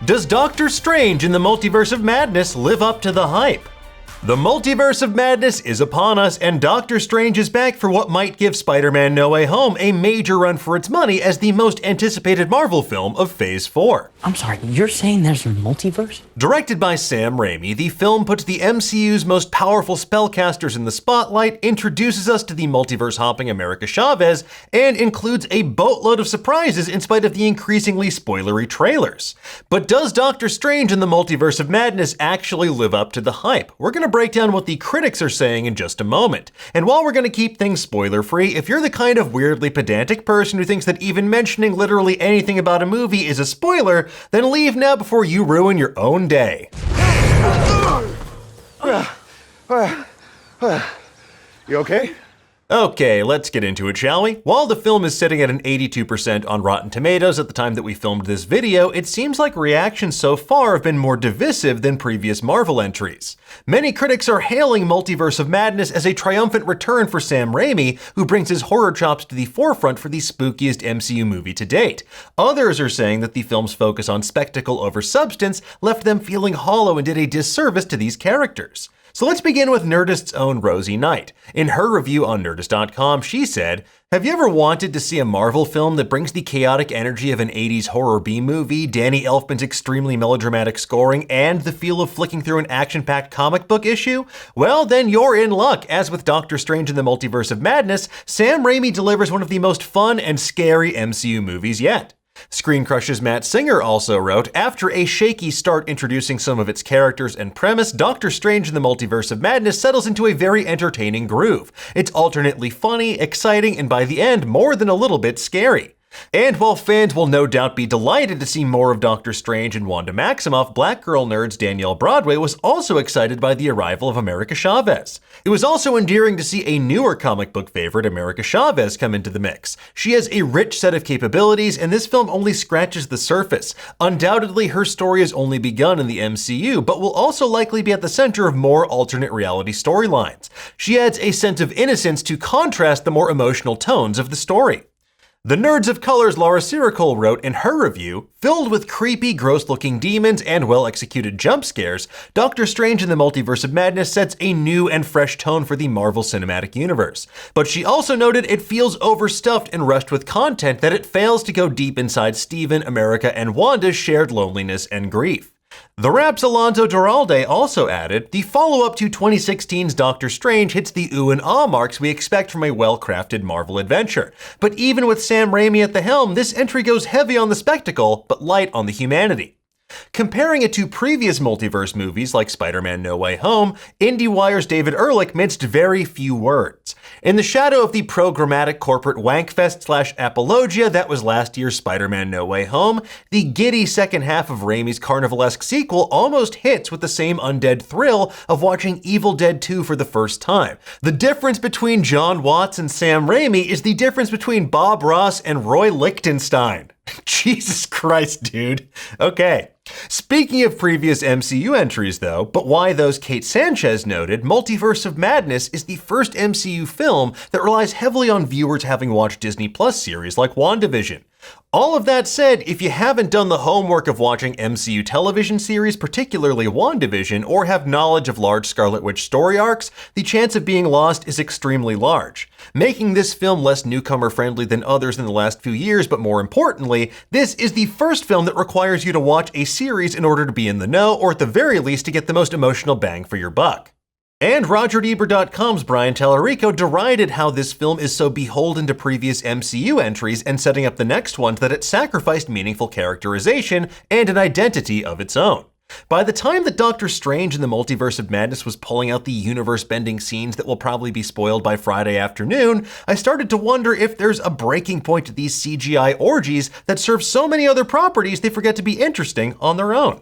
Does Doctor Strange in the Multiverse of Madness live up to the hype? The Multiverse of Madness is upon us, and Doctor Strange is back for what might give Spider-Man No Way Home a major run for its money as the most anticipated Marvel film of Phase 4. I'm sorry, you're saying there's a multiverse? Directed by Sam Raimi, the film puts the MCU's most powerful spellcasters in the spotlight, introduces us to the multiverse-hopping America Chavez, and includes a boatload of surprises in spite of the increasingly spoilery trailers. But does Doctor Strange in the Multiverse of Madness actually live up to the hype? We're going to break down what the critics are saying in just a moment. And while we're going to keep things spoiler-free, if you're the kind of weirdly pedantic person who thinks that even mentioning literally anything about a movie is a spoiler, then leave now before you ruin your own day. You okay? Okay, let's get into it, shall we? While the film is sitting at an 82% on Rotten Tomatoes at the time that we filmed this video, it seems like reactions so far have been more divisive than previous Marvel entries. Many critics are hailing Multiverse of Madness as a triumphant return for Sam Raimi, who brings his horror chops to the forefront for the spookiest MCU movie to date. Others are saying that the film's focus on spectacle over substance left them feeling hollow and did a disservice to these characters. So let's begin with Nerdist's own Rosie Knight. In her review on Nerdist.com, she said, "Have you ever wanted to see a Marvel film that brings the chaotic energy of an 80s horror B-movie, Danny Elfman's extremely melodramatic scoring, and the feel of flicking through an action-packed comic book issue? Well, then you're in luck, as with Doctor Strange in the Multiverse of Madness, Sam Raimi delivers one of the most fun and scary MCU movies yet." Screen Crush's Matt Singer also wrote, "After a shaky start introducing some of its characters and premise, Doctor Strange in the Multiverse of Madness settles into a very entertaining groove. It's alternately funny, exciting, and by the end, more than a little bit scary." And while fans will no doubt be delighted to see more of Doctor Strange and Wanda Maximoff, Black Girl Nerd's Danielle Broadway was also excited by the arrival of America Chavez. It was also endearing to see a newer comic book favorite, America Chavez, come into the mix. She has a rich set of capabilities, and this film only scratches the surface. Undoubtedly, her story has only begun in the MCU, but will also likely be at the center of more alternate reality storylines. She adds a sense of innocence to contrast the more emotional tones of the story. The Nerds of Color's Laura Siricol wrote in her review, "Filled with creepy, gross-looking demons and well-executed jump scares, Doctor Strange in the Multiverse of Madness sets a new and fresh tone for the Marvel Cinematic Universe." But she also noted it feels overstuffed and rushed with content that it fails to go deep inside Steven, America, and Wanda's shared loneliness and grief. The Rap's Alonso Duralde also added, "The follow-up to 2016's Doctor Strange hits the ooh and ah marks we expect from a well-crafted Marvel adventure. But even with Sam Raimi at the helm, this entry goes heavy on the spectacle, but light on the humanity." Comparing it to previous multiverse movies like Spider-Man No Way Home, IndieWire's David Ehrlich minced very few words. In the shadow of the programmatic corporate wankfest/apologia that was last year's Spider-Man No Way Home, the giddy second half of Raimi's carnivalesque sequel almost hits with the same undead thrill of watching Evil Dead 2 for the first time. The difference between John Watts and Sam Raimi is the difference between Bob Ross and Roy Lichtenstein. Jesus Christ, dude. Okay. Speaking of previous MCU entries though, but why those Kate Sanchez noted, Multiverse of Madness is the first MCU film that relies heavily on viewers having watched Disney Plus series like WandaVision. All of that said, if you haven't done the homework of watching MCU television series, particularly WandaVision, or have knowledge of large Scarlet Witch story arcs, the chance of being lost is extremely large, making this film less newcomer-friendly than others in the last few years, but more importantly, this is the first film that requires you to watch a series in order to be in the know, or at the very least to get the most emotional bang for your buck. And RogerEbert.com's Brian Tallarico derided how this film is so beholden to previous MCU entries and setting up the next ones that it sacrificed meaningful characterization and an identity of its own. By the time that Doctor Strange in the Multiverse of Madness was pulling out the universe-bending scenes that will probably be spoiled by Friday afternoon, I started to wonder if there's a breaking point to these CGI orgies that serve so many other properties they forget to be interesting on their own.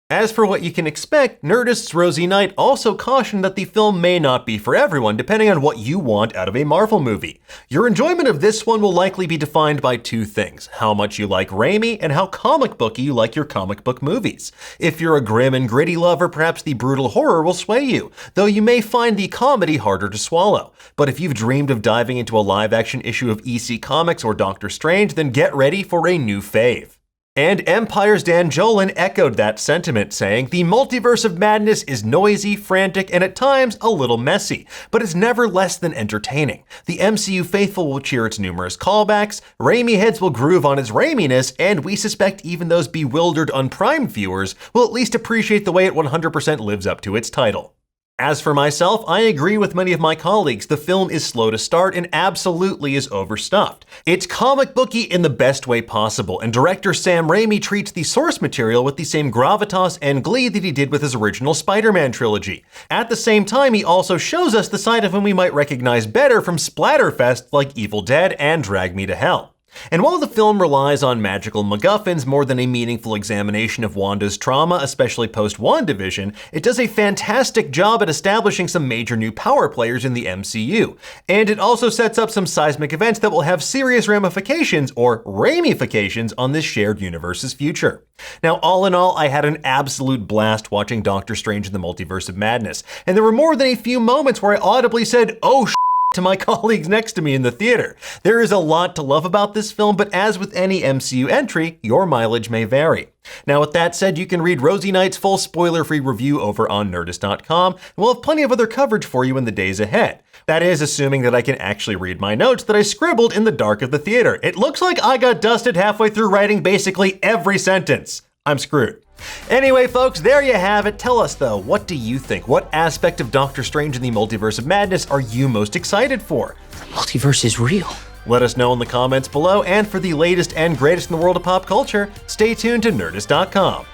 As for what you can expect, Nerdist's Rosie Knight also cautioned that the film may not be for everyone, depending on what you want out of a Marvel movie. Your enjoyment of this one will likely be defined by two things: how much you like Raimi and how comic booky you like your comic book movies. If you're a grim and gritty lover, perhaps the brutal horror will sway you, though you may find the comedy harder to swallow. But if you've dreamed of diving into a live-action issue of EC Comics or Doctor Strange, then get ready for a new fave. And Empire's Dan Jolin echoed that sentiment, saying, "The Multiverse of Madness is noisy, frantic, and at times a little messy, but it's never less than entertaining. The MCU faithful will cheer its numerous callbacks, Raimi heads will groove on its Raiminess, and we suspect even those bewildered, unprimed viewers will at least appreciate the way it 100% lives up to its title." As for myself, I agree with many of my colleagues. The film is slow to start and absolutely is overstuffed. It's comic booky in the best way possible, and director Sam Raimi treats the source material with the same gravitas and glee that he did with his original Spider-Man trilogy. At the same time, he also shows us the side of him we might recognize better from splatterfests like Evil Dead and Drag Me to Hell. And while the film relies on magical MacGuffins more than a meaningful examination of Wanda's trauma, especially post-WandaVision, it does a fantastic job at establishing some major new power players in the MCU. And it also sets up some seismic events that will have serious ramifications, or Raimifications, on this shared universe's future. Now, all in all, I had an absolute blast watching Doctor Strange in the Multiverse of Madness, and there were more than a few moments where I audibly said, "Oh, to my colleagues next to me in the theater." There is a lot to love about this film, but as with any MCU entry, your mileage may vary. Now, with that said, you can read Rosie Knight's full spoiler-free review over on Nerdist.com, and we'll have plenty of other coverage for you in the days ahead. That is, assuming that I can actually read my notes that I scribbled in the dark of the theater. It looks like I got dusted halfway through writing basically every sentence. I'm screwed. Anyway, folks, there you have it. Tell us, though, what do you think? What aspect of Doctor Strange in the Multiverse of Madness are you most excited for? The multiverse is real. Let us know in the comments below, and for the latest and greatest in the world of pop culture, stay tuned to Nerdist.com.